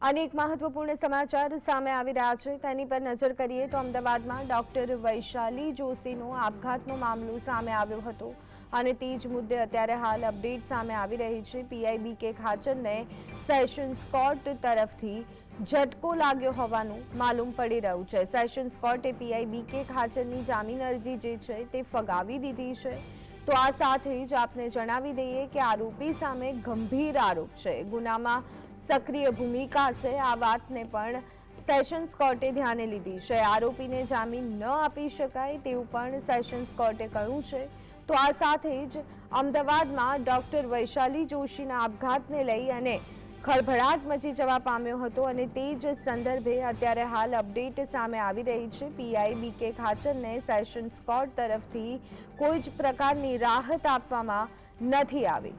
અનેક મહત્વપૂર્ણ સમાચાર સામે આવી રહ્યા છે તેની પર નજર કરીએ તો અમદાવાદમાં ડોક્ટર વૈશાલી જોશીનો આપઘાતનો મામલો સામે આવ્યો હતો અને તે જ મુદ્દે અત્યારે હાલ અપડેટ સામે આવી રહી છે। પીઆઈ બીકે ખાચરને સેશન્સ કોર્ટ તરફથી ઝટકો લાગ્યો હોવાનું માલુમ પડી રહ્યું છે। સેશન્સ કોર્ટે પીઆઈ બીકે ખાચરની જામીન અરજી જે છે તે ફગાવી દીધી છે। તો આ સાથે જ આપને જણાવી દઈએ કે આરોપી સામે ગંભીર આરોપ છે, ગુનામાં सक्रिय भूमिका है। आ वातने पण सेशन्स कोर्टे ध्याने लीधी है। आरोपीने जामीन न आपी शकाय तेवुं पण सेशन्स कोर्टे कह्युं छे। तो आ साथे ज अमदावादमां डॉक्टर वैशाली जोशीना आपघातने लई अने खळभळाट मची जवा पाम्यो हतो अने ते ज संदर्भे अत्यारे हाल अपडेट सामे आवी रही छे। पीआई बीके खाचरने सेशन्स कोर्ट तरफथी कोई ज प्रकारनी राहत आपवामां नथी आवी।